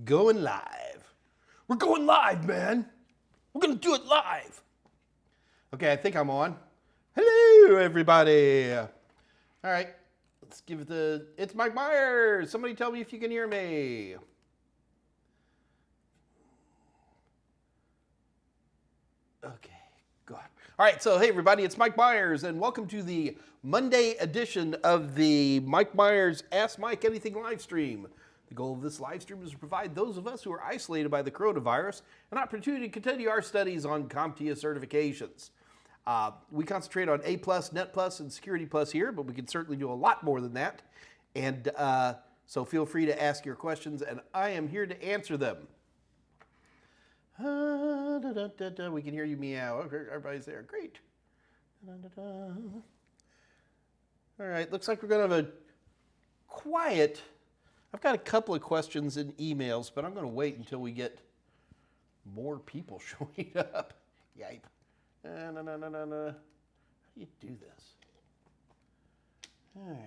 Going live. We're going live, man. We're going to do it live. Okay, I think I'm on. Hello, everybody. All right, let's give it the... It's Mike Meyers. Somebody tell me if you can hear me. Okay, go on. All right, so hey, everybody, it's Mike Meyers, and welcome to the Monday edition of the Mike Meyers Ask Mike Anything live stream. The goal of this live stream is to provide those of us who are isolated by the coronavirus an opportunity to continue our studies on CompTIA certifications. We concentrate on A+, Net+, and Security Plus here, but we can certainly do a lot more than that. And so feel free to ask your questions, and I am here to answer them. We can hear you meow. Okay, everybody's there. Great. All right, looks like we're going to have a quiet... I've got a couple of questions in emails, but I'm going to wait until we get more people showing up. Yipe. No. How do you do this? All right.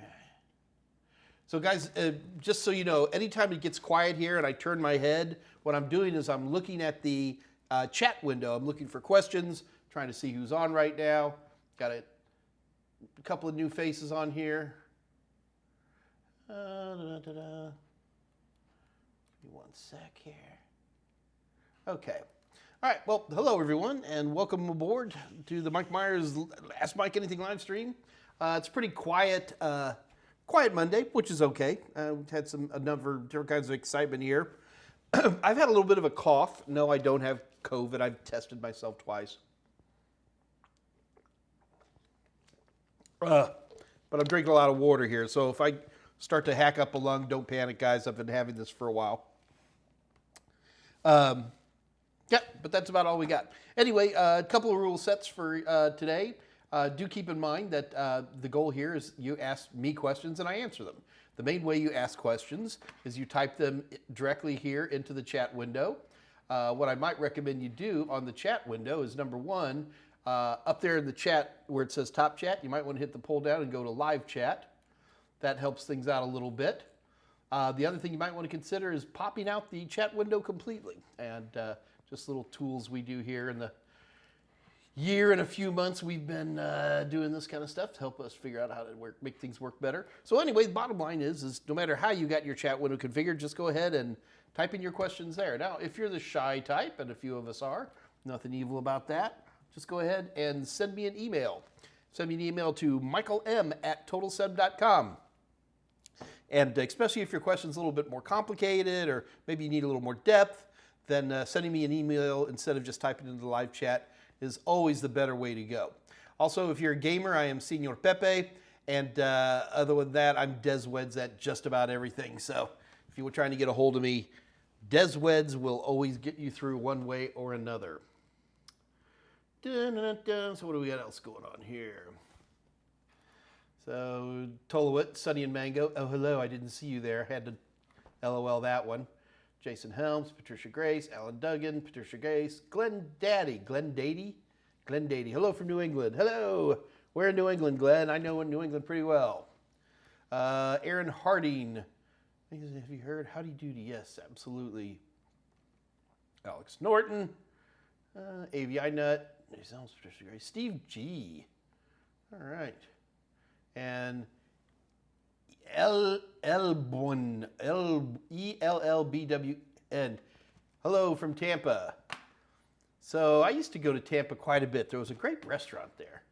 So guys, just so you know, anytime it gets quiet here and I turn my head, what I'm doing is I'm looking at the chat window. I'm looking for questions, trying to see who's on right now. Got a couple of new faces on here. Give me one sec here. Okay. All right. Well, hello, everyone, and welcome aboard to the Mike Meyers Ask Mike Anything live stream. It's pretty quiet Monday, which is okay. We've had a number of different kinds of excitement here. I've had a little bit of a cough. No, I don't have COVID. I've tested myself twice. But I'm drinking a lot of water here, so if I start to hack up a lung, don't panic, guys. I've been having this for a while. Yeah, but that's about all we got. Anyway, a couple of rule sets for today. Do keep in mind that the goal here is you ask me questions and I answer them. The main way you ask questions is you type them directly here into the chat window. What I might recommend you do on the chat window is, number one, up there in the chat where it says Top Chat, you might want to hit the pull down and go to Live Chat. That helps things out a little bit. The other thing you might want to consider is popping out the chat window completely. And just little tools we do here in the year and a few months we've been doing this kind of stuff to help us figure out how to make things work better. So anyway, the bottom line is no matter how you got your chat window configured, just go ahead and type in your questions there. Now, if you're the shy type, and a few of us are, nothing evil about that, just go ahead and send me an email. Send me an email to michaelm@totalsem.com. And especially if your question's a little bit more complicated or maybe you need a little more depth, then sending me an email instead of just typing into the live chat is always the better way to go. Also, if you're a gamer, I am Senor Pepe. And other than that, I'm Desweds at just about everything. So if you were trying to get a hold of me, Desweds will always get you through one way or another. So what do we got else going on here? So, Tolowit, Sunny and Mango. Oh, hello, I didn't see you there. Had to LOL that one. Jason Helms, Patricia Grace, Alan Duggan, Patricia Grace, Glenn Dady. Hello from New England. Hello. Where in New England, Glenn? I know New England pretty well. Aaron Harding. Have you heard? Howdy doody? Yes, absolutely. Alex Norton. AVI Nut. Patricia Grace. Steve G. All right. And Elbwn, ELLBWN. Hello from Tampa. So I used to go to Tampa quite a bit. There was a great restaurant there.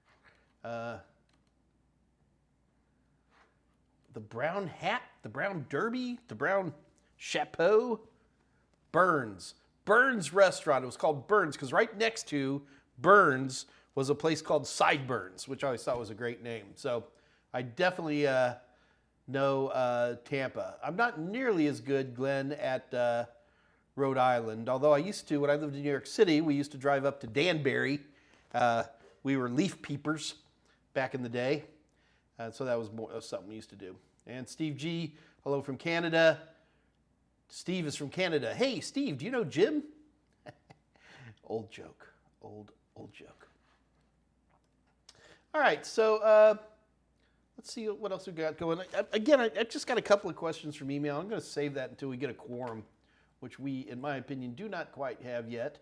The Brown Hat, the Brown Derby, the Brown Chapeau, Burns Restaurant. It was called Burns because right next to Burns was a place called Sideburns, which I always thought was a great name. So I definitely know Tampa. I'm not nearly as good, Glenn, at Rhode Island. Although I used to, when I lived in New York City, we used to drive up to Danbury. We were leaf peepers back in the day. So that was something we used to do. And Steve G, hello from Canada. Steve is from Canada. Hey, Steve, do you know Jim? Old joke. Old joke. All right, so let's see what else we got going. Again, I just got a couple of questions from email. I'm going to save that until we get a quorum which we, in my opinion, do not quite have yet.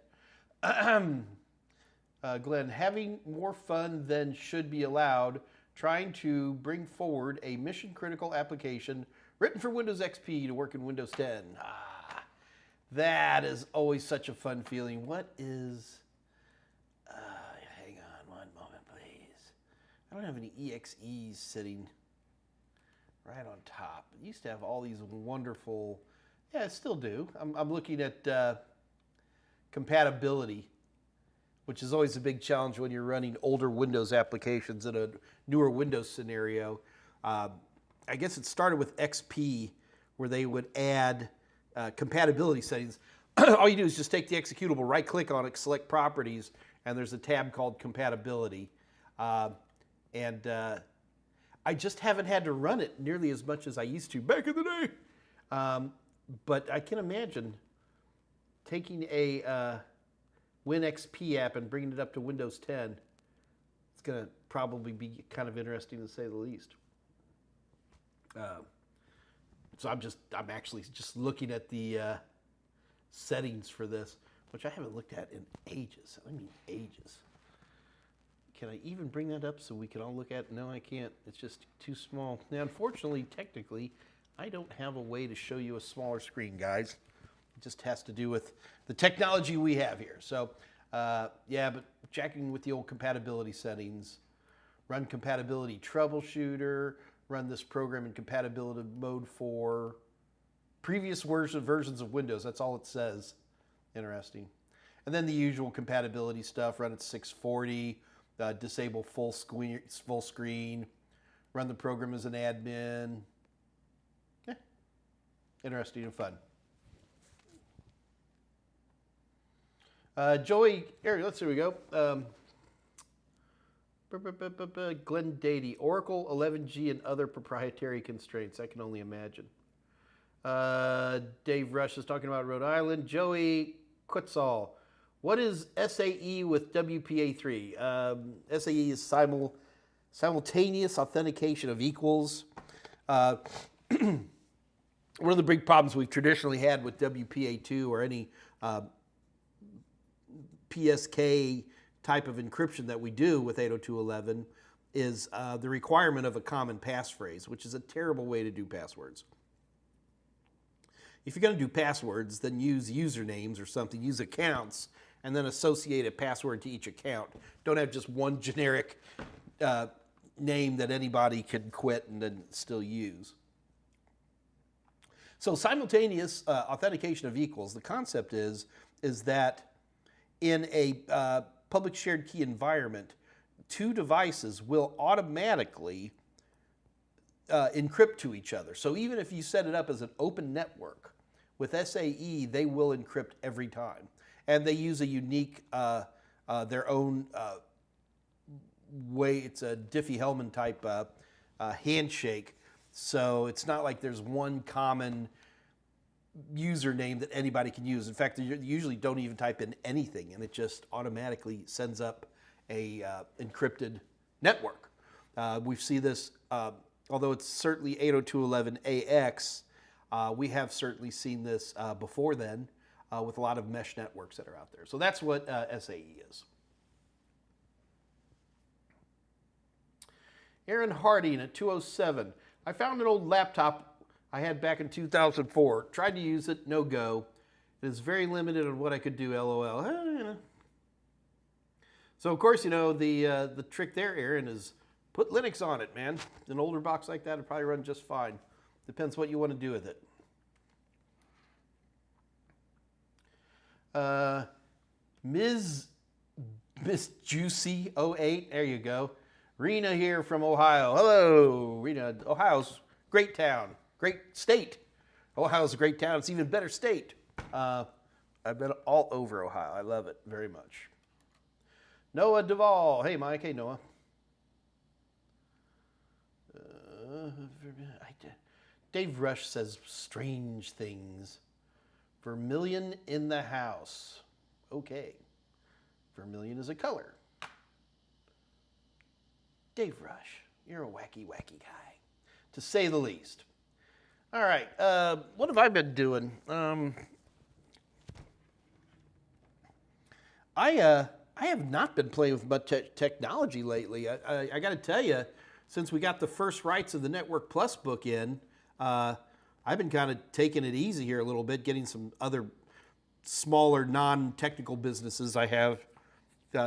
Glenn, having more fun than should be allowed, trying to bring forward a mission-critical application written for Windows XP to work in Windows 10. That is always such a fun feeling. What is... hang on one moment, please. I don't have any EXEs sitting right on top. It used to have all these wonderful... Yeah, I still do. I'm looking at compatibility, which is always a big challenge when you're running older Windows applications in a newer Windows scenario. I guess it started with XP, where they would add compatibility settings. All you do is just take the executable, right-click on it, select Properties, and there's a tab called Compatibility. I just haven't had to run it nearly as much as I used to back in the day. But I can imagine taking a WinXP app and bringing it up to Windows 10. It's going to probably be kind of interesting to say the least. So I'm actually just looking at the settings for this, which I haven't looked at in ages. I mean, ages. Can I even bring that up so we can all look at it? No, I can't. It's just too small. Now, unfortunately, technically, I don't have a way to show you a smaller screen, guys. It just has to do with the technology we have here. So, yeah, but checking with the old compatibility settings, run compatibility troubleshooter, run this program in compatibility mode for previous versions of Windows. That's all it says. Interesting. And then the usual compatibility stuff, run at 640, disable full screen, run the program as an admin. Yeah. Interesting and fun. Joey, here, let's see, we go. Glenn Dady, Oracle 11G and other proprietary constraints. I can only imagine. Dave Rush is talking about Rhode Island. Joey Quetzal, what is SAE with WPA3? SAE is simultaneous authentication of equals. One of the big problems we've traditionally had with WPA2 or any PSK type of encryption that we do with 802.11 is the requirement of a common passphrase, which is a terrible way to do passwords. If you're going to do passwords, then use usernames or something, use accounts, and then associate a password to each account. Don't have just one generic name that anybody can quit and then still use. So simultaneous authentication of equals, the concept is that in a public shared key environment, two devices will automatically encrypt to each other. So even if you set it up as an open network, with SAE, they will encrypt every time. And they use a unique, their own way, it's a Diffie-Hellman type handshake. So it's not like there's one common username that anybody can use. In fact, they usually don't even type in anything, and it just automatically sends up a encrypted network. We see this, although it's certainly 802.11ax, we have certainly seen this before then with a lot of mesh networks that are out there. So that's what SAE is. Aaron Harding at 207. I found an old laptop I had back in 2004. Tried to use it, no go. It is very limited on what I could do, LOL. So of course, you know, the trick there, Aaron, is put Linux on it, man. An older box like that would probably run just fine. Depends what you want to do with it. Ms. Juicy 08, there you go. Rena here from Ohio. Hello, Rena. Ohio's a great town, great state. Ohio's a great town. It's an even better state. I've been all over Ohio. I love it very much. Noah Duvall. Hey, Mike. Hey, Noah. Dave Rush says strange things. Vermilion in the house. Okay. Vermilion is a color. Dave Rush, you're a wacky, wacky guy, to say the least. All right, what have I been doing? I have not been playing with much technology lately. I got to tell you, since we got the first rights of the Network Plus book in, I've been kind of taking it easy here a little bit, getting some other smaller non-technical businesses I have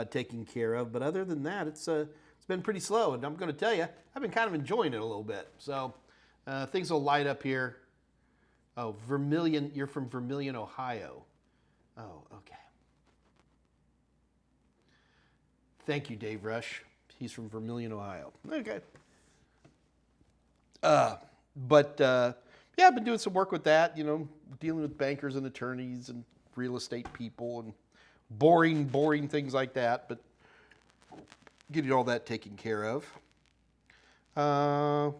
taken care of. But other than that, it's been pretty slow. And I'm going to tell you, I've been kind of enjoying it a little bit. So things will light up here. Oh, Vermilion, you're from Vermilion, Ohio. Oh, okay. Thank you, Dave Rush. He's from Vermilion, Ohio. Okay. Yeah, I've been doing some work with that, dealing with bankers and attorneys and real estate people and boring things like that, but getting all that taken care of. I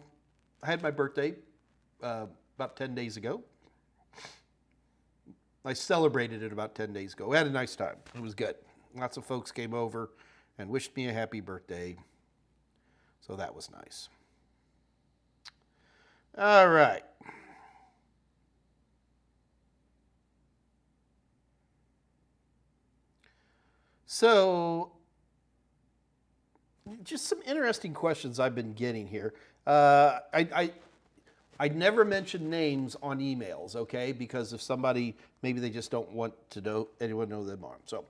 had my birthday about 10 days ago. I celebrated it about 10 days ago. We had a nice time. It was good. Lots of folks came over and wished me a happy birthday. So that was nice. All right. So, just some interesting questions I've been getting here. I never mention names on emails, okay? Because if somebody, maybe they just don't want to know anyone know them on. So,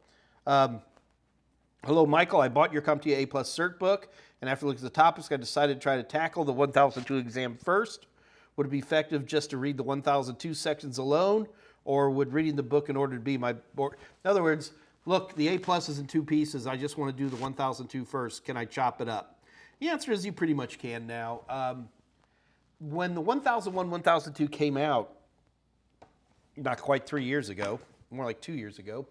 hello, Michael. I bought your CompTIA A+ Cert book, and after looking at the topics, I decided to try to tackle the 1002 exam first. Would it be effective just to read the 1002 sections alone, or would reading the book in order to be my board? In other words, look, the A+ is in two pieces. I just want to do the 1002 first. Can I chop it up? The answer is you pretty much can now. When the 1001, 1002 came out, not quite 3 years ago, more like 2 years ago,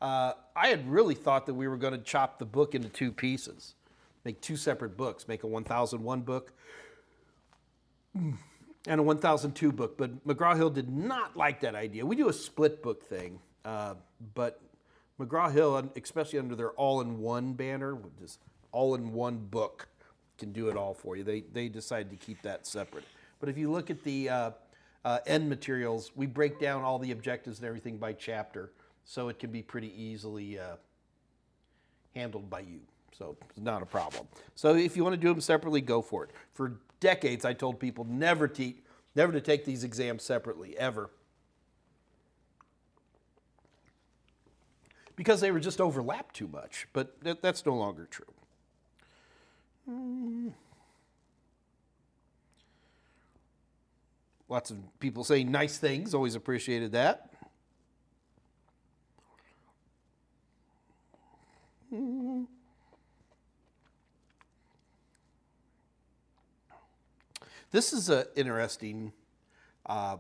I had really thought that we were going to chop the book into two pieces, make two separate books, make a 1001 book and a 1002 book. But McGraw-Hill did not like that idea. We do a split book thing, but McGraw-Hill, especially under their all-in-one banner, this all-in-one book, can do it all for you. They decided to keep that separate. But if you look at the end materials, we break down all the objectives and everything by chapter, so it can be pretty easily handled by you. So it's not a problem. So if you want to do them separately, go for it. For decades, I told people never to take these exams separately, ever. Because they were just overlapped too much, but that's no longer true. Lots of people saying nice things, always appreciated that. This is interesting. My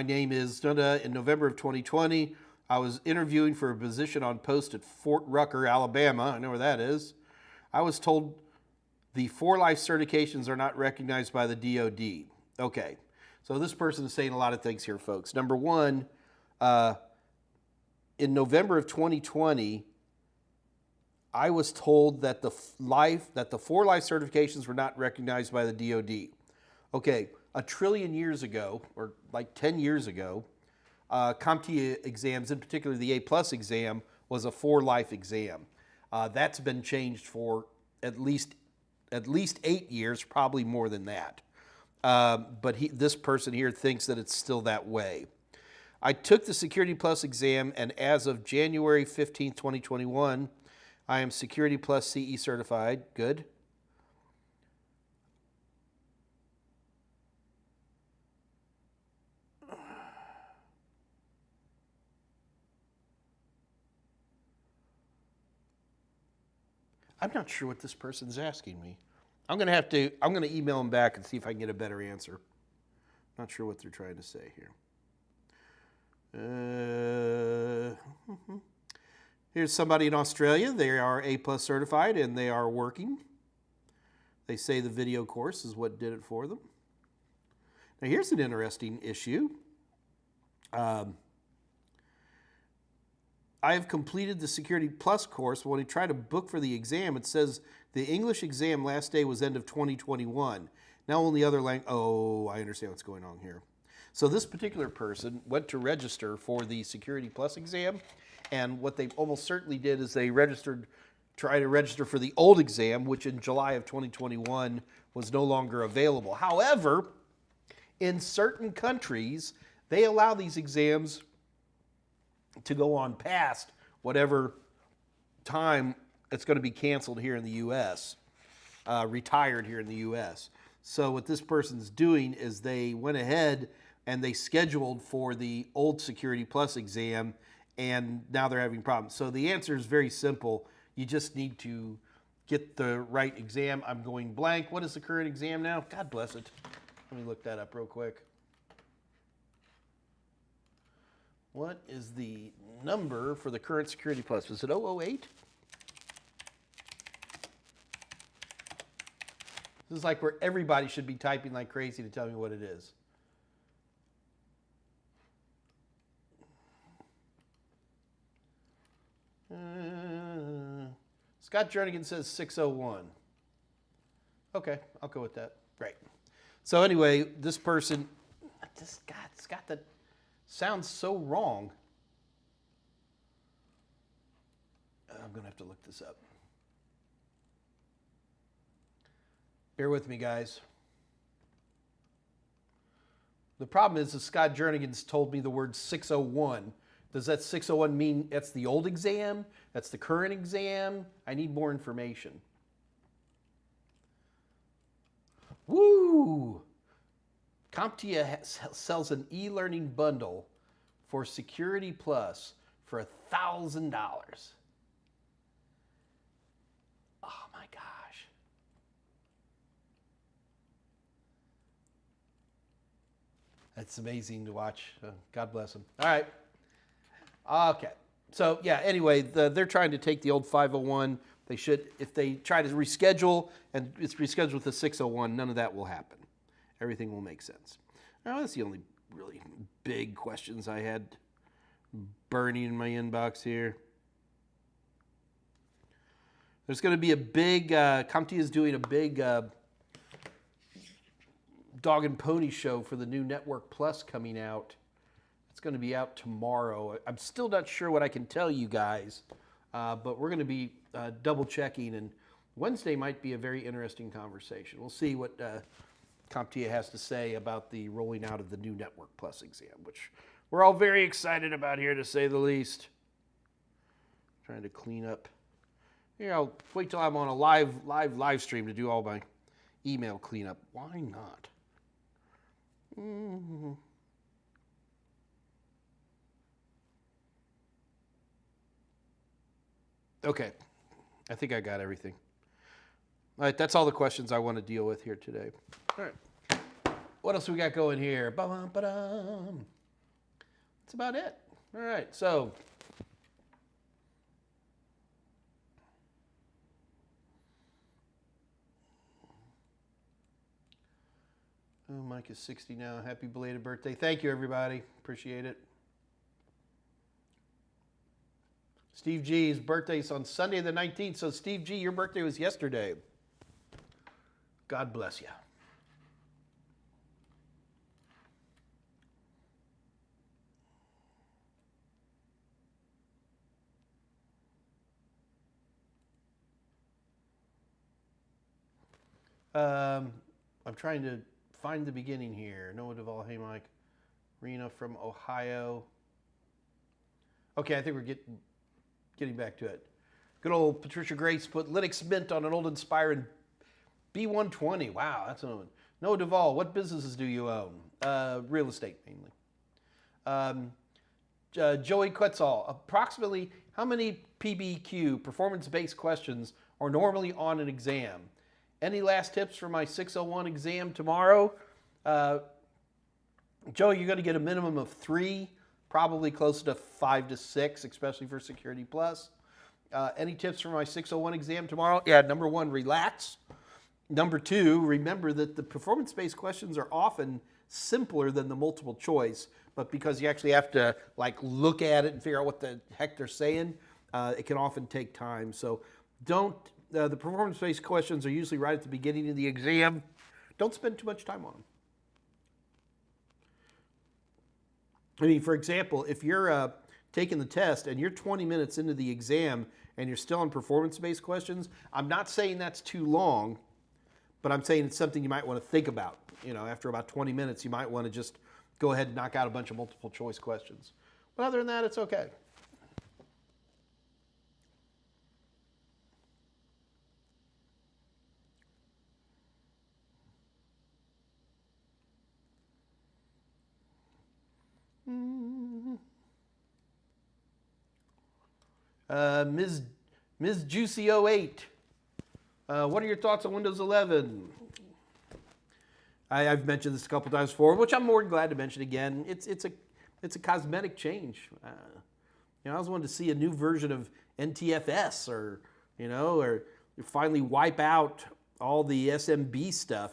name is Dunda. In November of 2020, I was interviewing for a position on post at Fort Rucker, Alabama. I know where that is. I was told the 4 life certifications are not recognized by the DoD. Okay, so this person is saying a lot of things here, folks. Number one, in November of 2020, I was told that the 4 life certifications were not recognized by the DoD. Okay, a trillion years ago, or like 10 years ago, CompTIA exams, in particular the A+ exam, was a 4 life exam. That's been changed for at least 8 years, probably more than that. But this person here thinks that it's still that way. I took the Security Plus exam, and as of January 15, 2021, I am Security Plus CE certified. Good. I'm not sure what this person's asking me. I'm going to email them back and see if I can get a better answer. Not sure what they're trying to say here. Here's somebody in Australia. They are A+ certified and they are working. They say the video course is what did it for them. Now here's an interesting issue. I have completed the Security Plus course, but when I try to book for the exam, it says the English exam last day was end of 2021. Now only other language. Oh, I understand what's going on here. So this particular person went to register for the Security Plus exam, and what they almost certainly did is they tried to register for the old exam, which in July of 2021 was no longer available. However, in certain countries, they allow these exams to go on past whatever time it's going to be canceled here in the U.S., retired here in the U.S. So what this person's doing is they went ahead and they scheduled for the old Security Plus exam, and now they're having problems. So the answer is very simple. You just need to get the right exam. I'm going blank. What is the current exam now? God bless it. Let me look that up real quick. What is the number for the current Security Plus? Was it 008? This is like where everybody should be typing like crazy to tell me what it is. Scott Jernigan says 601. Okay, I'll go with that. Great. So anyway, this person, it's got that, sounds so wrong. I'm going to have to look this up. Bear with me, guys. The problem is that Scott Jernigan's told me the word 601. Does that 601 mean that's the old exam? That's the current exam? I need more information. Woo! CompTIA sells an e-learning bundle for Security Plus for $1,000. Oh my gosh. That's amazing to watch. God bless them. All right. Okay. So yeah, anyway, they're trying to take the old 501. They should, if they try to reschedule and it's rescheduled with the 601, none of that will happen. Everything will make sense. Now, that's the only really big questions I had burning in my inbox here. There's going to be a big, CompTIA is doing a big dog and pony show for the new Network Plus coming out. It's going to be out tomorrow. I'm still not sure what I can tell you guys, but we're going to be double checking, and Wednesday might be a very interesting conversation. We'll see what CompTIA has to say about the rolling out of the new Network Plus exam, which we're all very excited about here, to say the least. Trying to clean up. Here, I'll wait till I'm on a live stream to do all my email cleanup. Why not? Mm-hmm. Okay, I think I got everything. All right, that's all the questions I want to deal with here today. All right, what else we got going here? Ba-dum, ba-dum. That's about it. All right, so Mike is 60 now. Happy belated birthday. Thank you, everybody. Appreciate it. Steve G's birthday's on Sunday the 19th. So, Steve G, your birthday was yesterday. God bless you. I'm trying to find the beginning here. Noah Duvall, hey Mike. Rena from Ohio. Okay, I think we're getting back to it. Good old Patricia Grace put Linux Mint on an old Inspiron B120. Wow, that's another one. Noah Duvall, what businesses do you own? Real estate, mainly. Joey Quetzal, approximately how many PBQ, performance-based questions, are normally on an exam? Any last tips for my 601 exam tomorrow? Joey, you're going to get a minimum of 3, probably close to 5 to 6, especially for Security Plus. Any tips for my 601 exam tomorrow? Yeah, number 1, relax. Number 2, remember that the performance-based questions are often simpler than the multiple choice, but because you actually have to like look at it and figure out what the heck they're saying, it can often take time. So don't, the performance-based questions are usually right at the beginning of the exam. Don't spend too much time on them. I mean, for example, if you're taking the test and you're 20 minutes into the exam and you're still on performance-based questions, I'm not saying that's too long, but I'm saying it's something you might want to think about. You know, after about 20 minutes, you might want to just go ahead and knock out a bunch of multiple choice questions. But other than that, it's okay. Ms. Juicy 08. What are your thoughts on Windows 11? I've mentioned this a couple times before, which I'm more than glad to mention again. It's a cosmetic change. You know, I was wanting to see a new version of NTFS, or finally wipe out all the SMB stuff,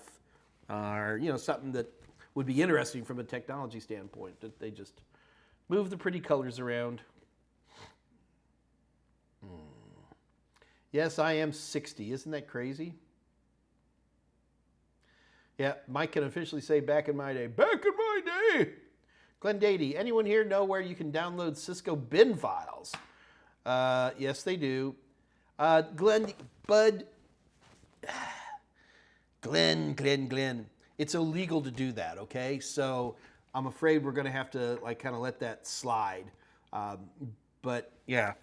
or something that would be interesting from a technology standpoint. That they just move the pretty colors around. Yes, I am 60. Isn't that crazy? Yeah, Mike can officially say back in my day. Back in my day! Glenn Dady, anyone here know where you can download Cisco bin files? Yes, they do. Glenn, it's illegal to do that, okay? So I'm afraid we're going to have to kind of let that slide. But yeah,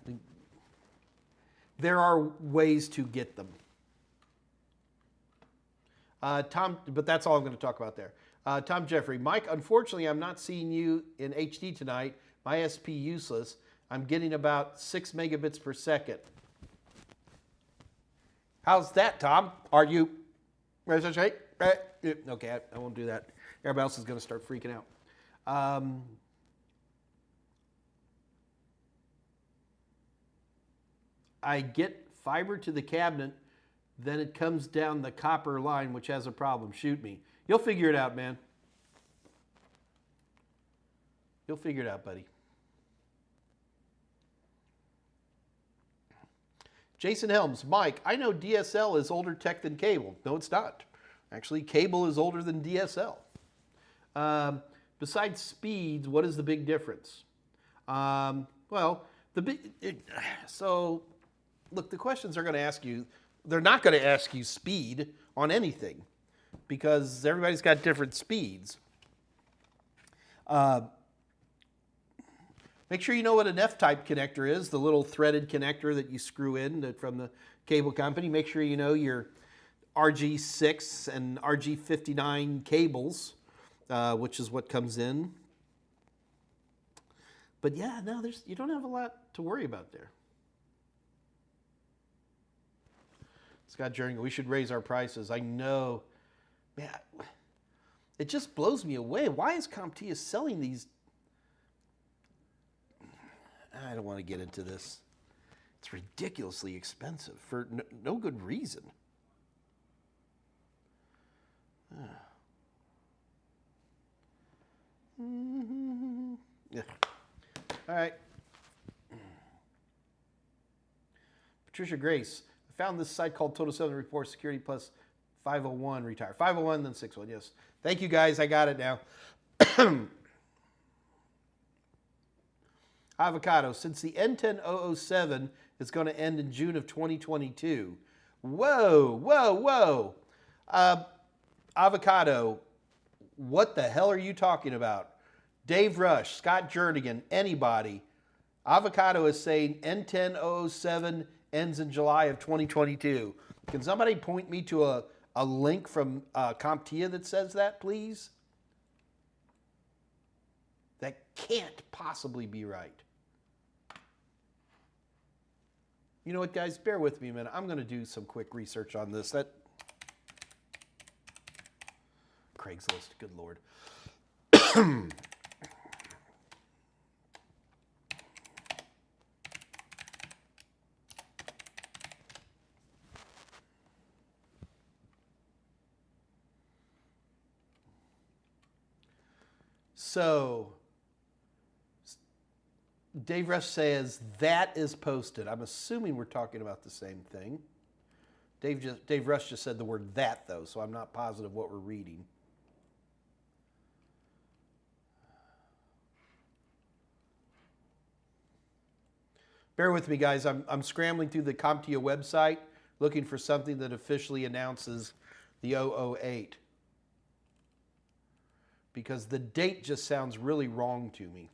there are ways to get them. Tom, but that's all I'm going to talk about there. Tom Jeffrey, Mike, unfortunately, I'm not seeing you in HD tonight. My SP useless. I'm getting about 6 megabits per second. How's that, Tom? Are you? Okay, I won't do that. Everybody else is going to start freaking out. I get fiber to the cabinet, then it comes down the copper line, which has a problem. Shoot me. You'll figure it out, man. You'll figure it out, buddy. Jason Helms, Mike, I know DSL is older tech than cable. No, it's not. Actually, cable is older than DSL. Besides speeds, what is the big difference? Look, the questions are going to ask you, they're not going to ask you speed on anything because everybody's got different speeds. Make sure you know what an F-type connector is, the little threaded connector that you screw in from the cable company. Make sure you know your RG6 and RG59 cables, which is what comes in. But yeah, no, you don't have a lot to worry about there. Scott Jernigan, we should raise our prices. I know. Man, it just blows me away. Why is CompTIA selling these? I don't want to get into this. It's ridiculously expensive for no good reason. Yeah. All right. Patricia Grace. I found this site called Total 7 Report Security Plus 501 retire. 501, then 61, yes. Thank you, guys. I got it now. Avocado. Since the N10007 is going to end in June of 2022. Whoa. Avocado, what the hell are you talking about? Dave Rush, Scott Jernigan, anybody. Avocado is saying N10007 ends in July of 2022. Can somebody point me to a link from CompTIA that says that, please? That can't possibly be right. You know what, guys? Bear with me a minute. I'm going to do some quick research on this. Craigslist, good Lord. So, Dave Rush says that is posted. I'm assuming we're talking about the same thing. Dave Rush just said the word that, though, so I'm not positive what we're reading. Bear with me, guys. I'm scrambling through the CompTIA website looking for something that officially announces the 008. Because the date just sounds really wrong to me.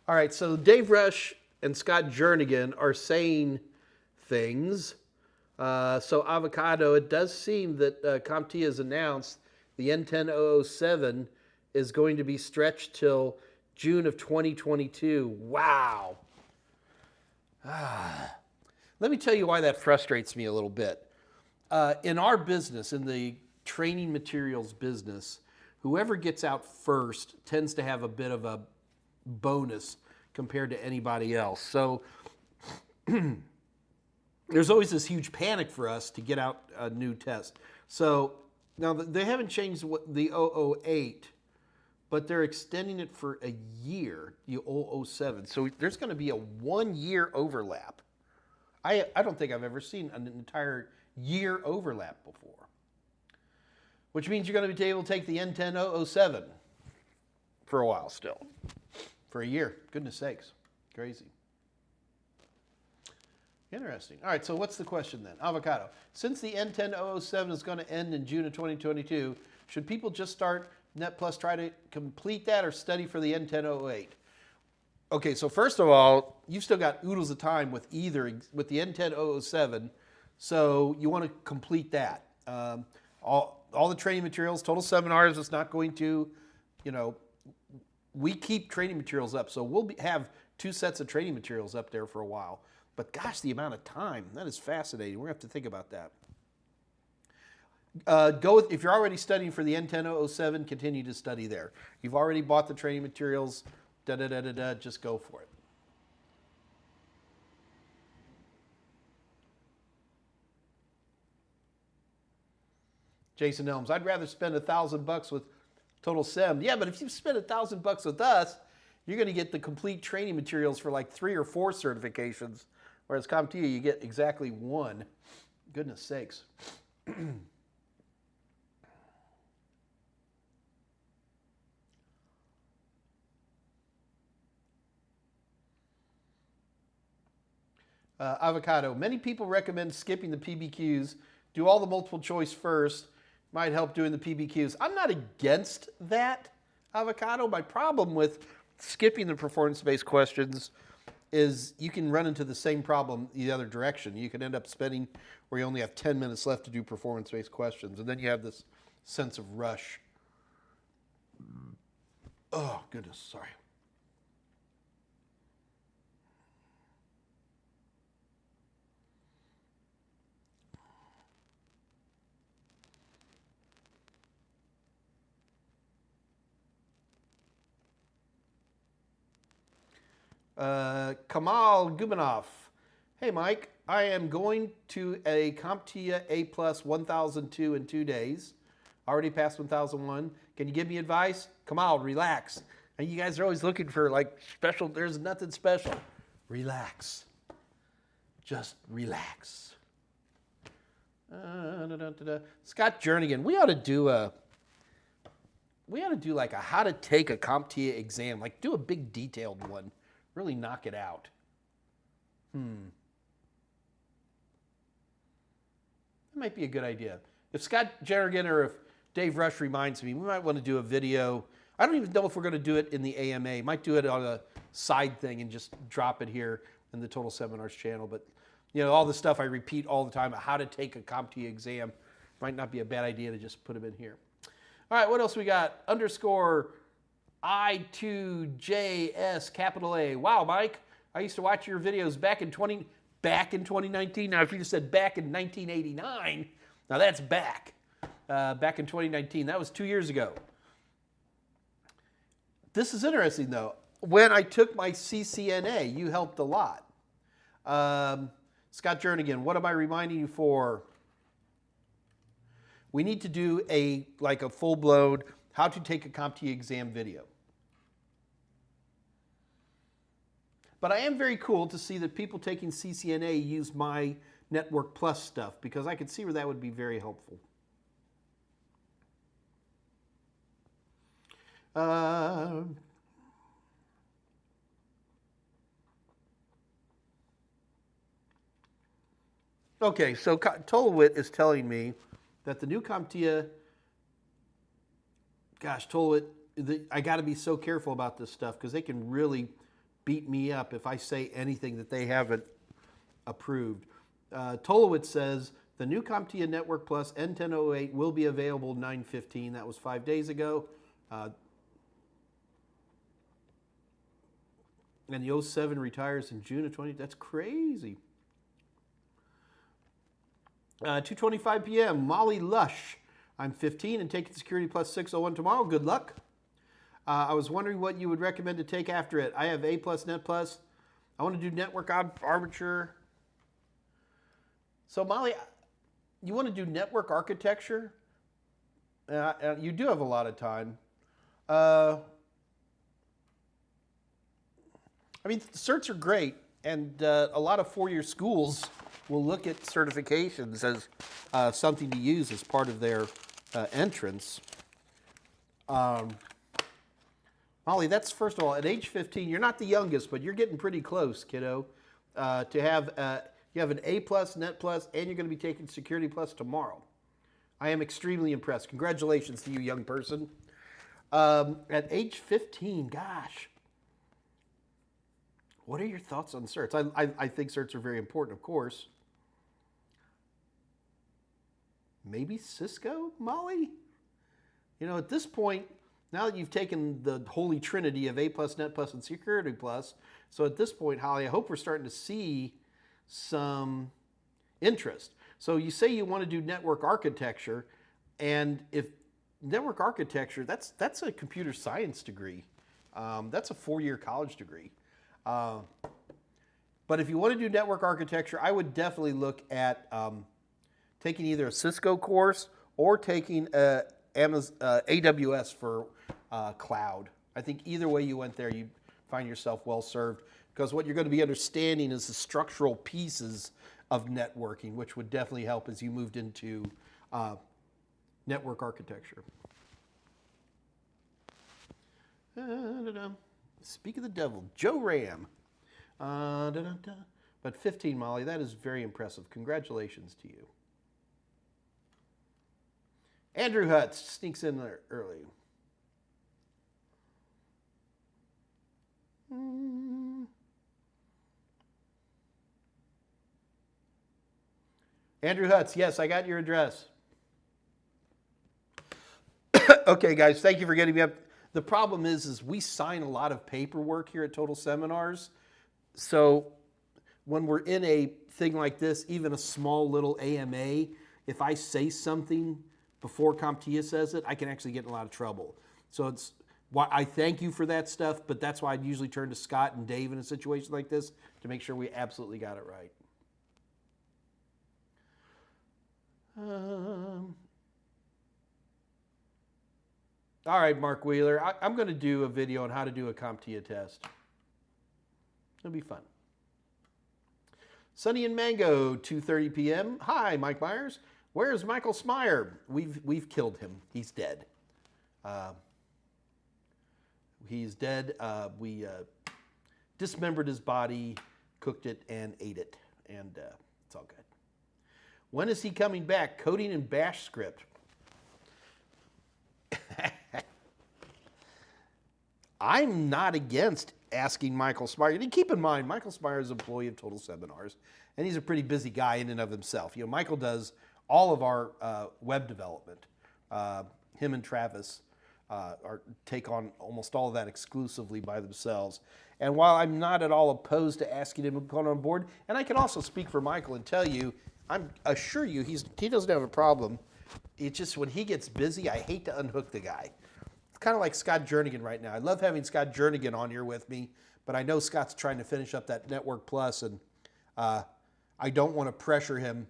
All right, so Dave Rush and Scott Jernigan are saying things. So Avocado, it does seem that CompTIA has announced the N10007 is going to be stretched till June of 2022. Wow. Let me tell you why that frustrates me a little bit. In our business, in the training materials business, whoever gets out first tends to have a bit of a bonus compared to anybody else. So there's always this huge panic for us to get out a new test. So now they haven't changed the 008, but they're extending it for a year, the 007. So there's going to be a 1 year overlap. I don't think I've ever seen an entire year overlap before, which means you're going to be able to take the N10007 for a while still. For a year. Goodness sakes. Crazy. Interesting. All right, so what's the question then? Avocado. Since the N10007 is going to end in June of 2022, should people just start Net Plus, try to complete that, or study for the N10008? Okay, so first of all, you've still got oodles of time with the N10007, so you want to complete that. All the training materials, total seminars, it's not going to, we keep training materials up, so we'll have 2 sets of training materials up there for a while. But gosh, the amount of time, that is fascinating. We're going to have to think about that. If you're already studying for the N10007, continue to study there. You've already bought the training materials, just go for it. Jason Elms, I'd rather spend $1,000 with Total Sem. Yeah, but if you spend $1,000 with us, you're going to get the complete training materials for like 3 or 4 certifications, whereas CompTIA, you get exactly 1. Goodness sakes. Avocado, many people recommend skipping the PBQs. Do all the multiple choice first. Might help doing the PBQs. I'm not against that, Avocado. My problem with skipping the performance-based questions is you can run into the same problem the other direction. You can end up spending where you only have 10 minutes left to do performance-based questions, and then you have this sense of rush. Oh, goodness, sorry. Kamal Gubinoff. Hey, Mike. I am going to a CompTIA A+ 1002 in 2 days. Already passed 1001. Can you give me advice? Kamal, relax. And you guys are always looking for like special. There's nothing special. Relax. Just relax. Scott Jernigan. We ought to do like a how to take a CompTIA exam. Like do a big detailed one. Really knock it out. That might be a good idea. If Scott Jernigan or if Dave Rush reminds me, we might want to do a video. I don't even know if we're going to do it in the AMA. Might do it on a side thing and just drop it here in the Total Seminars channel. But all the stuff I repeat all the time about how to take a CompTIA exam might not be a bad idea to just put them in here. All right, what else we got? _ I2JS capital A. Wow, Mike, I used to watch your videos back in 2019. Now, if you just said back in 1989, now that's back. Back in 2019, that was 2 years ago. This is interesting, though. When I took my CCNA, you helped a lot. Scott Jernigan, what am I reminding you for? We need to do a full-blown how to take a CompTIA exam video. But I am very cool to see that people taking CCNA use my Network Plus stuff, because I could see where that would be very helpful. Okay, so Tolowit is telling me that the new CompTIA, gosh, Tolowit, I got to be so careful about this stuff because they can really beat me up if I say anything that they haven't approved. Tolowit says the new CompTIA Network Plus N1008 will be available 9/15. That was 5 days ago. And the 07 retires in June of 20. That's crazy. 2:25 p.m. Molly Lush. I'm 15 and taking Security Plus 601 tomorrow. Good luck. I was wondering what you would recommend to take after it. I have A+, Net Plus. I want to do Network Armature. So Molly, you want to do network architecture? You do have a lot of time. I mean, certs are great, and a lot of four-year schools will look at certifications as something to use as part of their entrance. Molly, that's, first of all, at age 15, you're not the youngest, but you're getting pretty close, kiddo. To have, you have an A+, Net Plus, and you're going to be taking Security Plus tomorrow. I am extremely impressed. Congratulations to you, young person. At age 15, gosh. What are your thoughts on certs? I think certs are very important, of course. Maybe Cisco, Molly? You know, at this point, now that you've taken the holy trinity of A+, Net Plus, and Security Plus, so at this point, Holly, I hope we're starting to see some interest. So you say you want to do network architecture, and if network architecture, that's a computer science degree. That's a 4-year college degree. But if you want to do network architecture, I would definitely look at taking either a Cisco course or taking AWS for cloud. I think either way you went there, you'd find yourself well served, because what you're going to be understanding is the structural pieces of networking, which would definitely help as you moved into network architecture. Speak of the devil, Joe Ram. But 15, Molly, that is very impressive. Congratulations to you. Andrew Hutz sneaks in there early. Andrew Hutz, yes, I got your address. Okay, guys, thank you for getting me up. The problem is we sign a lot of paperwork here at Total Seminars. So when we're in a thing like this, even a small little AMA, if I say something before CompTIA says it, I can actually get in a lot of trouble. So it's why I thank you for that stuff, but that's why I'd usually turn to Scott and Dave in a situation like this to make sure we absolutely got it right. All right, Mark Wheeler, I'm going to do a video on how to do a CompTIA test. It'll be fun. Sunny and Mango, 2:30 p.m. Hi, Mike Meyers. Where's Michael Smyer? We've killed him. He's dead. He's dead. We dismembered his body, cooked it, and ate it. And it's all good. When is he coming back? Coding in Bash script. I'm not against asking Michael Smyer. And keep in mind, Michael Smyer is an employee of Total Seminars, and he's a pretty busy guy in and of himself. You know, Michael does all of our web development. Him and Travis take on almost all of that exclusively by themselves. And while I'm not at all opposed to asking him to come on board, and I can also speak for Michael and tell you, I assure you, he doesn't have a problem. It's just when he gets busy, I hate to unhook the guy. It's kind of like Scott Jernigan right now. I love having Scott Jernigan on here with me, but I know Scott's trying to finish up that Network Plus, and I don't want to pressure him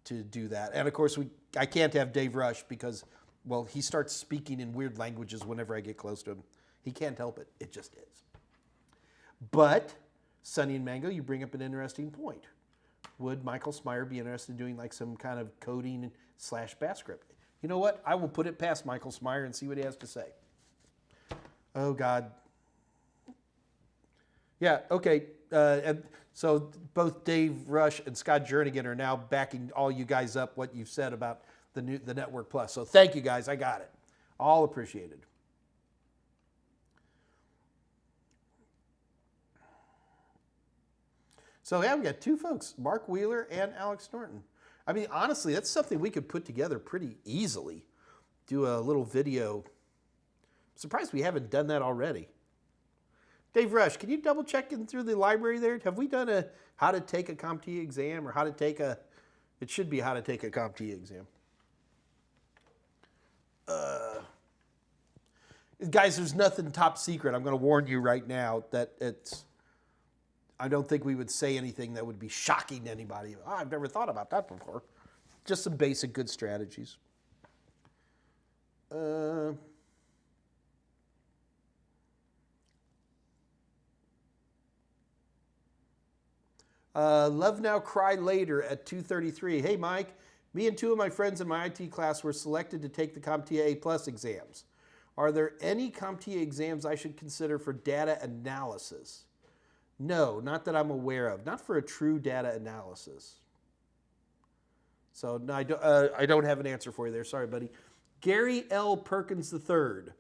to do that. And of course, I can't have Dave Rush because, well, he starts speaking in weird languages whenever I get close to him. He can't help it. It just is. But, Sunny and Mango, you bring up an interesting point. would Michael Smyer be interested in doing like some kind of coding / bash script? You know what? I will put it past Michael Smyer and see what he has to say. Oh, God. Yeah, okay. And so both Dave Rush and Scott Jernigan are now backing all you guys up what you've said about the Network Plus. So thank you guys. I got it. All appreciated. So yeah, we got two folks, Mark Wheeler and Alex Norton. I mean, honestly, that's something we could put together pretty easily. Do a little video. I'm surprised we haven't done that already. Dave Rush, can you double check in through the library there? Have we done a how to take a CompTIA exam or how to take a, it should be how to take a CompTIA exam. Guys, there's nothing top secret. I'm going to warn you right now that it's, I don't think we would say anything that would be shocking to anybody. Oh, I've never thought about that before. Just some basic good strategies. Love Now, Cry Later at 2:33. Hey, Mike, me and two of my friends in my IT class were selected to take the CompTIA A+ exams. Are there any CompTIA exams I should consider for data analysis? No, not that I'm aware of. Not for a true data analysis. So no, I don't have an answer for you there. Sorry, buddy. Gary L. Perkins III.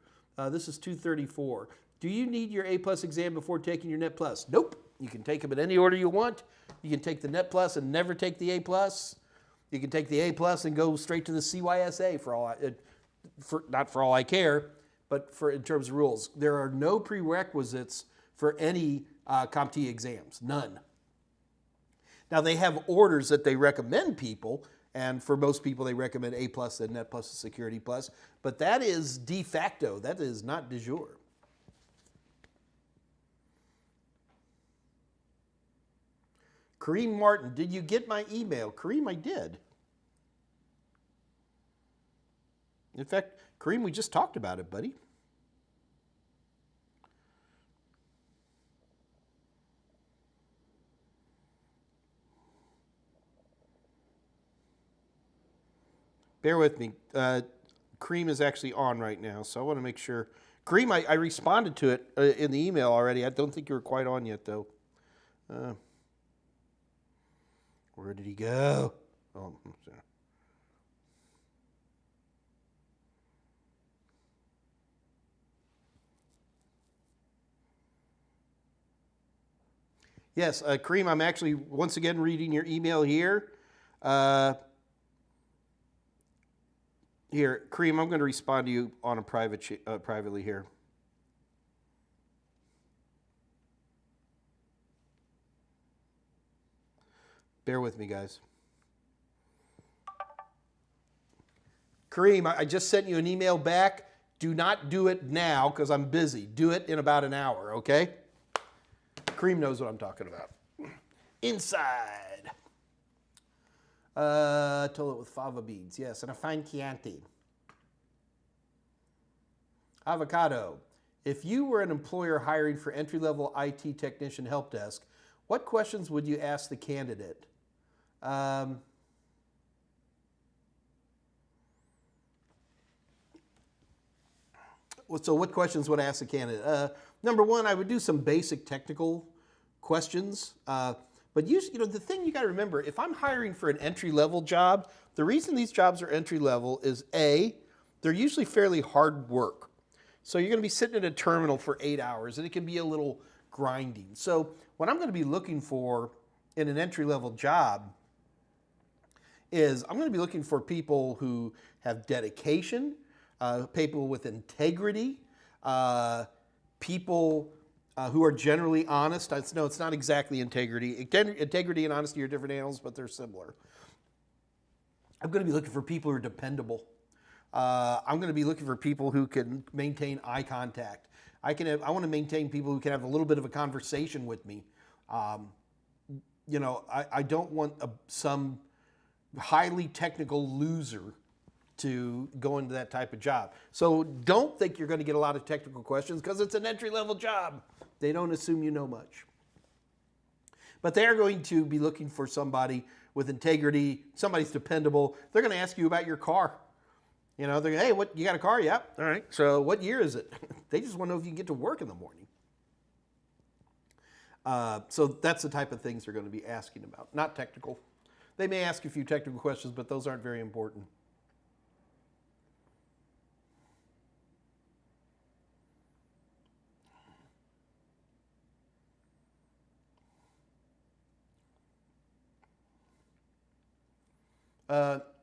This is 234. Do you need your A+ exam before taking your Net Plus? Nope. You can take them in any order you want. You can take the Net Plus and never take the A+. You can take the A+ and go straight to the CYSA for all not for all I care, but for in terms of rules. There are no prerequisites for any CompTIA exams, none. Now they have orders that they recommend people, and for most people they recommend A+ and Net Plus and Security Plus, but that is de facto, that is not de jure. Kareem Martin, did you get my email? Kareem, I did. In fact, Kareem, we just talked about it, buddy. Bear with me. Kareem is actually on right now, so I want to make sure. Kareem, I responded to it in the email already. I don't think you were quite on yet, though. Where did he go? Oh, I'm sorry. Yes, Kareem, I'm actually once again reading your email here. Here, Kareem, I'm going to respond to you on a privately here. Bear with me, guys. Kareem, I just sent you an email back. Do not do it now because I'm busy. Do it in about an hour, okay? Kareem knows what I'm talking about. Inside. Toilet with fava beans, yes, and a fine Chianti. Avocado. If you were an employer hiring for entry-level IT technician help desk, what questions would you ask the candidate? So what questions would I ask the candidate? Number one, I would do some basic technical questions. But usually, the thing you got to remember, if I'm hiring for an entry-level job, the reason these jobs are entry-level is A, they're usually fairly hard work. So you're going to be sitting at a terminal for 8 hours, and it can be a little grinding. So what I'm going to be looking for in an entry-level job is I'm going to be looking for people who have dedication, people with integrity, people who are generally honest. No, it's not exactly integrity. Integrity and honesty are different animals, but they're similar. I'm going to be looking for people who are dependable. I'm going to be looking for people who can maintain eye contact. I want to maintain people who can have a little bit of a conversation with me. I don't want some highly technical loser to go into that type of job. So don't think you're going to get a lot of technical questions because it's an entry-level job. They don't assume you know much. But they are going to be looking for somebody with integrity, somebody's dependable. They're going to ask you about your car. You know, they're going, hey, what, you got a car? Yeah. All right. So what year is it? They just want to know if you can get to work in the morning. So that's the type of things they're going to be asking about, not technical. They may ask a few technical questions, but those aren't very important.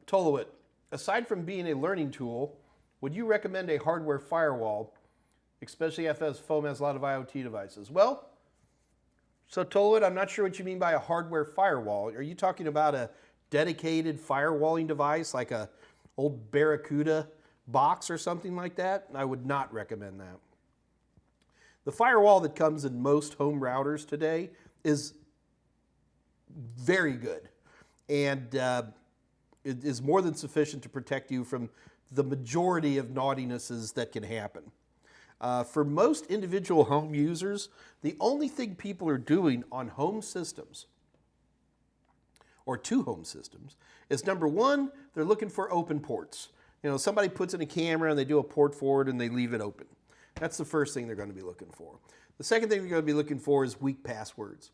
Tolowit, aside from being a learning tool, would you recommend a hardware firewall, especially if foam has a lot of IoT devices? Well, so Tolowit, I'm not sure what you mean by a hardware firewall. Are you talking about a dedicated firewalling device like a old Barracuda box or something like that? I would not recommend that. The firewall that comes in most home routers today is very good, and it is more than sufficient to protect you from the majority of naughtinesses that can happen. For most individual home users, the only thing people are doing on home systems, or two home systems, is number one, they're looking for open ports. You know, somebody puts in a camera and they do a port forward and they leave it open. That's the first thing they're going to be looking for. The second thing they're going to be looking for is weak passwords.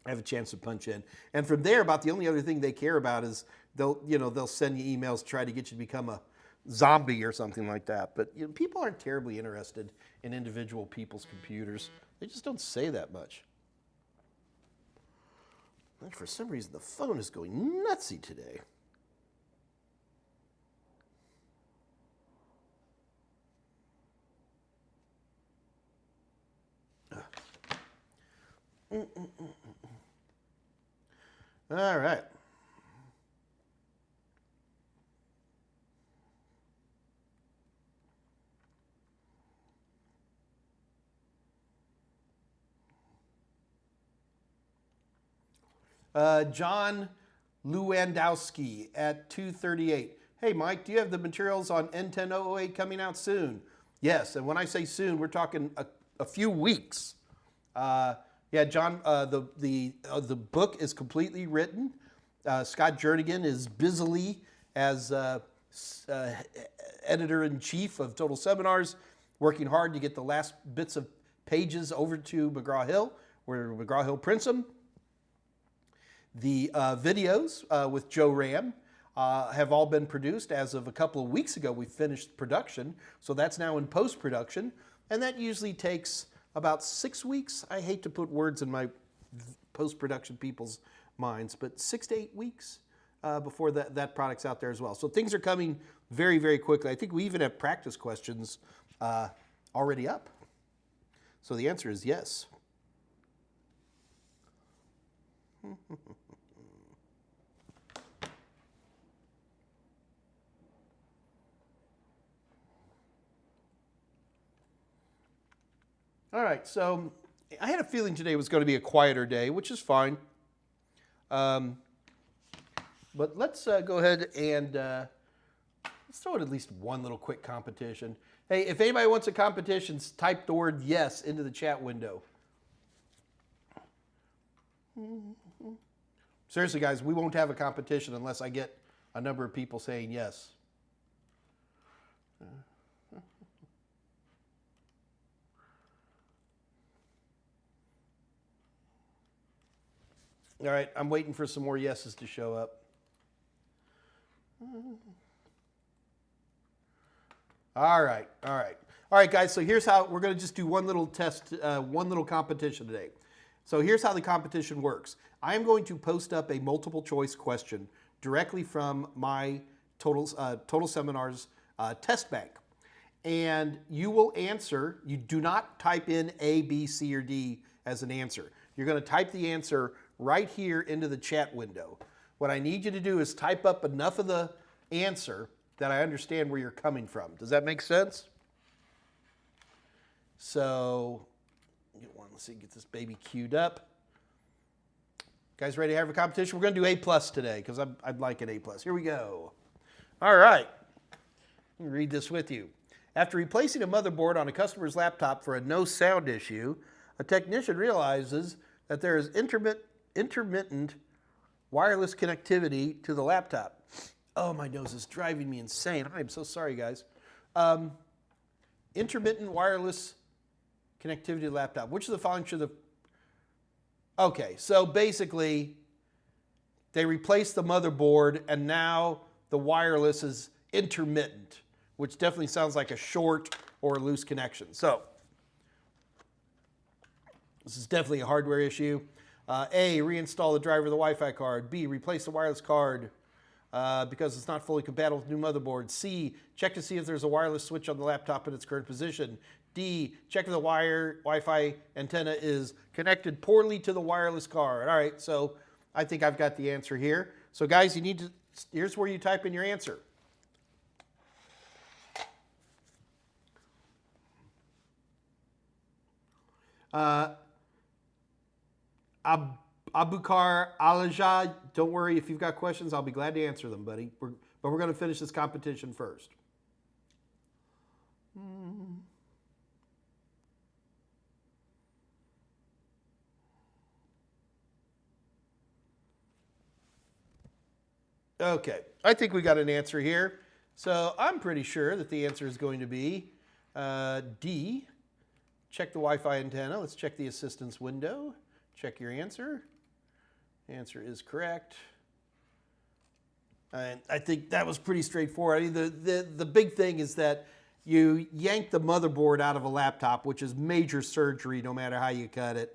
Have a chance to punch in. And from there, about the only other thing they care about is they'll send you emails to try to get you to become a zombie or something like that. But people aren't terribly interested in individual people's computers. They just don't say that much. And for some reason, the phone is going nutsy today. All right. John Lewandowski at 238. Hey, Mike, do you have the materials on N10008 coming out soon? Yes, and when I say soon, we're talking a few weeks. Yeah, John, the book is completely written. Scott Jernigan is busily, as editor-in-chief of Total Seminars, working hard to get the last bits of pages over to McGraw-Hill, where McGraw-Hill prints them. The videos with Joe Ram have all been produced. As of a couple of weeks ago, we finished production, so that's now in post-production, and that usually takes about 6 weeks. I hate to put words in my post-production people's minds, but 6 to 8 weeks before that product's out there as well. So things are coming very, very quickly. I think we even have practice questions already up. So the answer is yes. All right, so I had a feeling today was going to be a quieter day, which is fine. But let's go ahead and let's throw in at least one little quick competition. Hey, if anybody wants a competition, type the word yes into the chat window. Seriously, guys, we won't have a competition unless I get a number of people saying yes. All right, I'm waiting for some more yeses to show up. All right, guys, so here's how we're going to just do one little test, one little competition today. So here's how the competition works. I am going to post up a multiple choice question directly from my Total Seminars test bank. And you will answer, you do not type in A, B, C, or D as an answer. You're going to type the answer right here into the chat window. What I need you to do is type up enough of the answer that I understand where you're coming from. Does that make sense? So, let's see, get this baby queued up. Guys ready to have a competition? We're going to do A+ today because I'd like an A+. Here we go. All right. Let me read this with you. After replacing a motherboard on a customer's laptop for a no sound issue, a technician realizes that there is intermittent wireless connectivity to the laptop. Oh, my nose is driving me insane. I am so sorry, guys. Intermittent wireless connectivity to the laptop. Which of the following should the... Okay, so basically, they replaced the motherboard, and now the wireless is intermittent, which definitely sounds like a short or a loose connection. So, this is definitely a hardware issue. A, reinstall the driver of the Wi-Fi card. B, replace the wireless card because it's not fully compatible with new motherboard. C, check to see if there's a wireless switch on the laptop in its current position. D, check if the Wi-Fi antenna is connected poorly to the wireless card. All right, so I think I've got the answer here. So guys, you need to, here's where you type in your answer. Abukar Alaja, don't worry, if you've got questions, I'll be glad to answer them, buddy. But we're going to finish this competition first. Okay, I think we got an answer here. So I'm pretty sure that the answer is going to be D. Check the Wi-Fi antenna. Let's check the assistance window. Check your answer. The answer is correct. And I think that was pretty straightforward. I mean, the big thing is that you yank the motherboard out of a laptop, which is major surgery no matter how you cut it.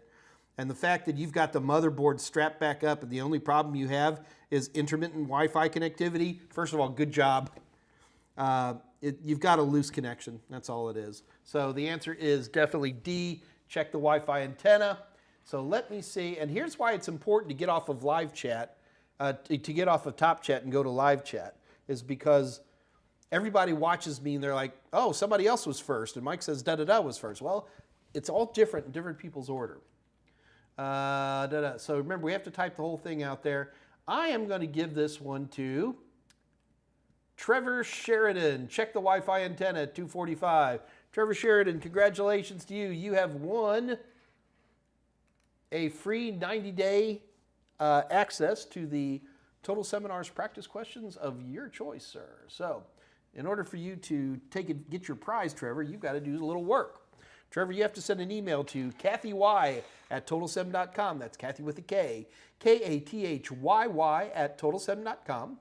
And the fact that you've got the motherboard strapped back up and the only problem you have is intermittent Wi-Fi connectivity, first of all, good job. You've got a loose connection. That's all it is. So the answer is definitely D, check the Wi-Fi antenna. So let me see. And here's why it's important to get off of live chat, to get off of top chat and go to live chat, is because everybody watches me and they're like, oh, somebody else was first. And Mike says da-da-da was first. Well, it's all different in different people's order. So remember, we have to type the whole thing out there. I am going to give this one to Trevor Sheridan. Check the Wi-Fi antenna at 245. Trevor Sheridan, congratulations to you. You have won a free 90-day access to the Total Seminars practice questions of your choice, sir. So in order for you to get your prize, Trevor, you've got to do a little work. Trevor, you have to send an email to kathy@totalsem.com. That's Kathy with a K. KATHYY@totalsem.com.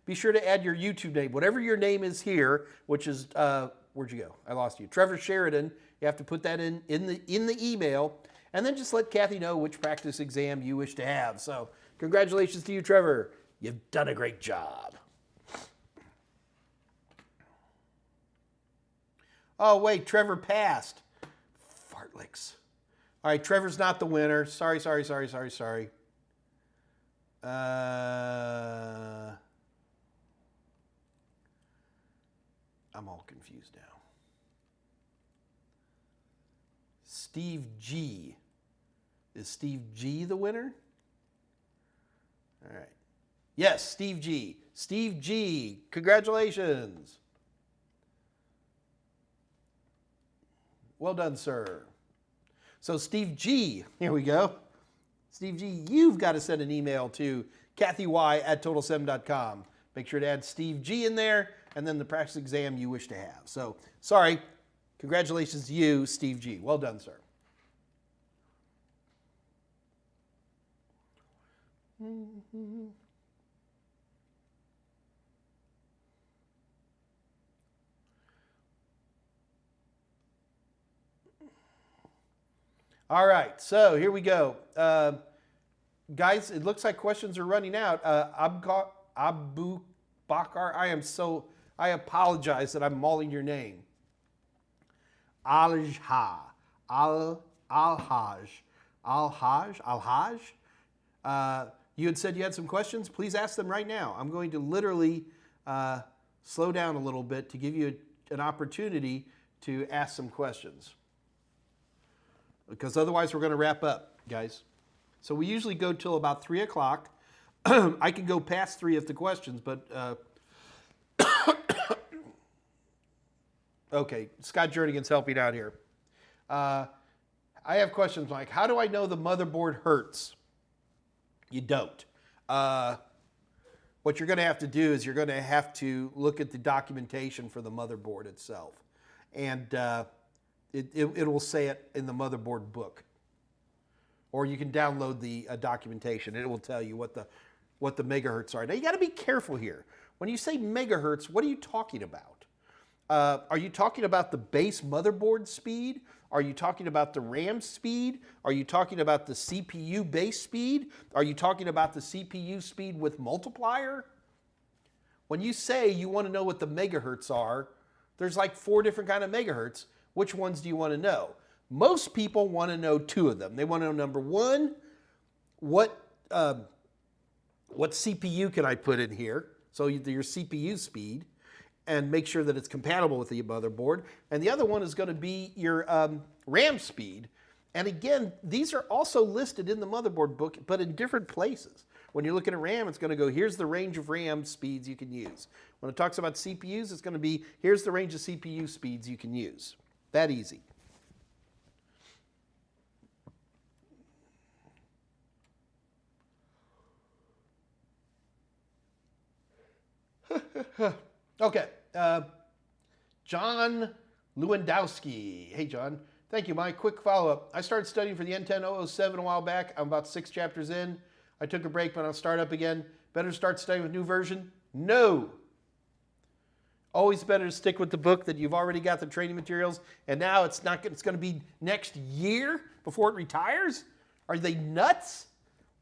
Be sure to add your YouTube name, whatever your name is here, which is, where'd you go? I lost you. Trevor Sheridan. You have to put that in the email, and then just let Kathy know which practice exam you wish to have. So congratulations to you, Trevor. You've done a great job. Oh, wait, Trevor passed. Fartlicks. All right, Trevor's not the winner. Sorry. I'm all confused now. Steve G. Is Steve G the winner? All right. Yes, Steve G. Steve G. Congratulations. Well done, sir. So Steve G, here we go. Steve G, you've got to send an email to kathy@totalsem.com. Make sure to add Steve G in there and then the practice exam you wish to have. So, sorry. Congratulations to you, Steve G. Well done, sir. All right, so here we go. Guys, it looks like questions are running out. Abu Bakar, I apologize that I'm mauling your name. Al-Haj. You had said you had some questions. Please ask them right now. I'm going to literally slow down a little bit to give you an opportunity to ask some questions. Because otherwise we're going to wrap up, guys. So we usually go till about 3 o'clock. I can go past 3 if the questions, but... okay, Scott Jernigan's helping out here. I have questions, Mike. How do I know the motherboard hurts? You don't. What you're going to have to do is you're going to have to look at the documentation for the motherboard itself. And it will say it in the motherboard book. Or you can download the documentation. It will tell you what the megahertz are. Now, you got to be careful here. When you say megahertz, what are you talking about? Are you talking about the base motherboard speed? Are you talking about the RAM speed? Are you talking about the CPU base speed? Are you talking about the CPU speed with multiplier? When you say you want to know what the megahertz are, there's like 4 different kind of megahertz. Which ones do you want to know? Most people want to know 2 of them. They want to know, number 1, what CPU can I put in here? So your CPU speed, and make sure that it's compatible with the motherboard. And the other one is going to be your RAM speed. And again, these are also listed in the motherboard book, but in different places. When you're looking at RAM, it's going to go, here's the range of RAM speeds you can use. When it talks about CPUs, it's going to be, here's the range of CPU speeds you can use. That easy. Okay. John Lewandowski. Hey, John. Thank you, Mike. Quick follow-up. I started studying for the N10-007 a while back. I'm about 6 chapters in. I took a break, but I'll start up again. Better start studying with new version? No. Always better to stick with the book that you've already got the training materials, and now it's going to be next year before it retires? Are they nuts?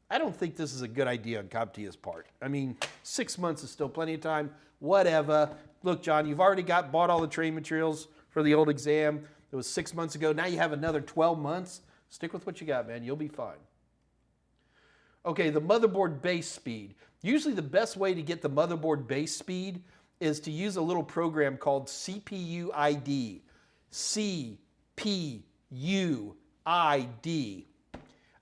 I don't think this is a good idea on CompTIA's part. I mean, 6 months is still plenty of time. Whatever. Look, John, you've already bought all the training materials for the old exam. It was 6 months ago. Now you have another 12 months. Stick with what you got, man. You'll be fine. Okay, the motherboard base speed. Usually the best way to get the motherboard base speed is to use a little program called CPUID. CPUID.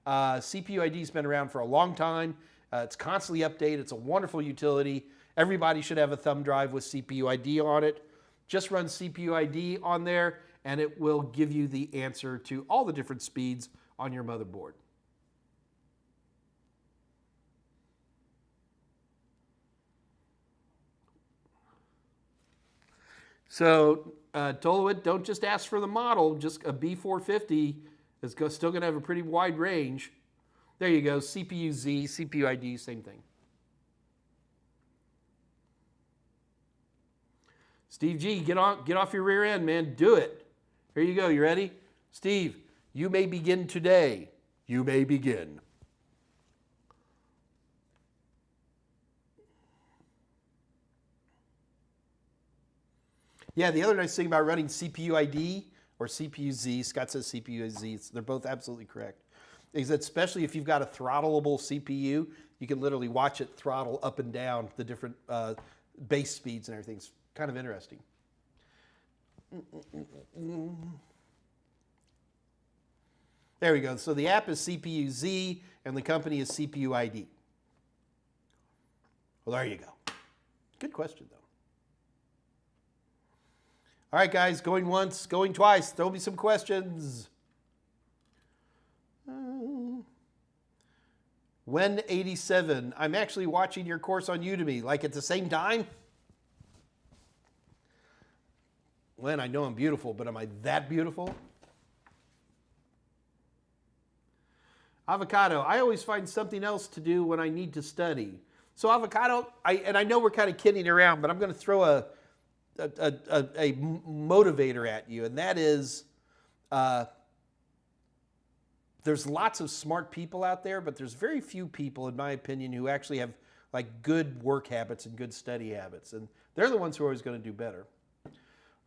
CPUID has been around for a long time. It's constantly updated. It's a wonderful utility. Everybody should have a thumb drive with CPUID on it. Just run CPUID on there, and it will give you the answer to all the different speeds on your motherboard. So, Tolowit, don't just ask for the model. Just a B450 is still going to have a pretty wide range. There you go. CPUZ, CPUID, same thing. Steve G, get off your rear end, man. Do it. Here you go. You ready? Steve, you may begin today. You may begin. Yeah, the other nice thing about running CPUID or CPUZ, Scott says CPUZ, they're both absolutely correct, is that especially if you've got a throttleable CPU, you can literally watch it throttle up and down the different base speeds and everything. It's kind of interesting. There we go. So the app is CPUZ and the company is CPUID. Well, there you go. Good question, though. All right, guys, going once, going twice. Throw me some questions. When 87, I'm actually watching your course on Udemy, like at the same time? When I know I'm beautiful, but am I that beautiful? Avocado, I always find something else to do when I need to study. So Avocado, I know we're kind of kidding around, but I'm going to throw a motivator at you, and that is there's lots of smart people out there, but there's very few people, in my opinion, who actually have like good work habits and good study habits, and they're the ones who are always going to do better.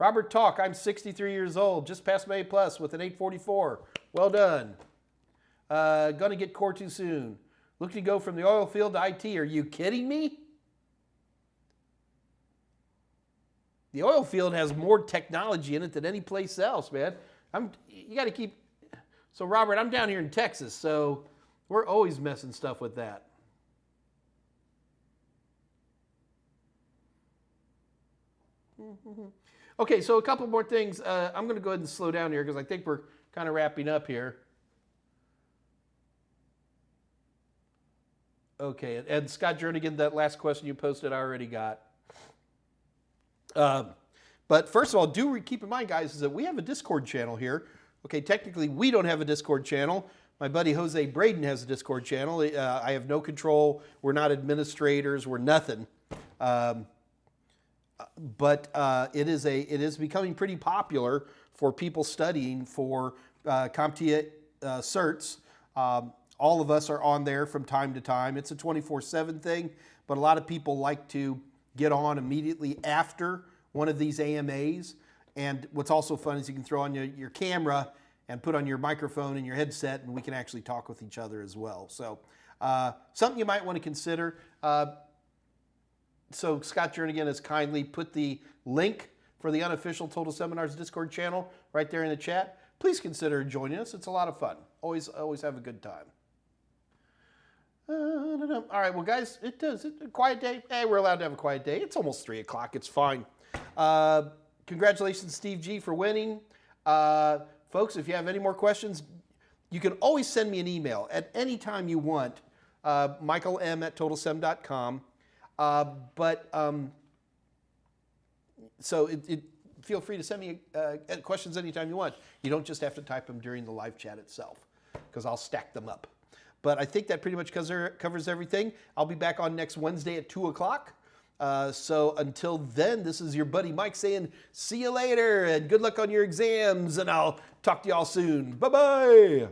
Robert Talk, I'm 63 years old, just passed my A+ with an 844. Well done. Gonna get Core 2 soon. Looking to go from the oil field to IT. Are you kidding me? The oil field has more technology in it than any place else, man. You got to keep. So, Robert, I'm down here in Texas, so we're always messing stuff with that. Okay, so a couple more things. I'm going to go ahead and slow down here because I think we're kind of wrapping up here. Okay, and Scott Jernigan, that last question you posted, I already got. But first of all, keep in mind, guys, is that we have a Discord channel here. Okay, technically, we don't have a Discord channel. My buddy Jose Braden has a Discord channel. I have no control. We're not administrators. We're nothing. But it is becoming pretty popular for people studying for CompTIA certs. All of us are on there from time to time. It's a 24/7 thing, but a lot of people like to get on immediately after one of these AMAs. And what's also fun is you can throw on your camera and put on your microphone and your headset, and we can actually talk with each other as well. So something you might want to consider. So Scott Jernigan has kindly put the link for the unofficial Total Seminars Discord channel right there in the chat. Please consider joining us. It's a lot of fun. Always have a good time. All right, well, guys, it's a quiet day. Hey, we're allowed to have a quiet day. It's almost 3 o'clock. It's fine. Congratulations, Steve G, for winning. Folks, if you have any more questions, you can always send me an email at any time you want, michaelm@totalsem.com. So feel free to send me questions anytime you want. You don't just have to type them during the live chat itself, because I'll stack them up. But I think that pretty much covers everything. I'll be back on next Wednesday at 2 o'clock. So until then, this is your buddy Mike saying, see you later, and good luck on your exams, and I'll talk to y'all soon. Bye-bye.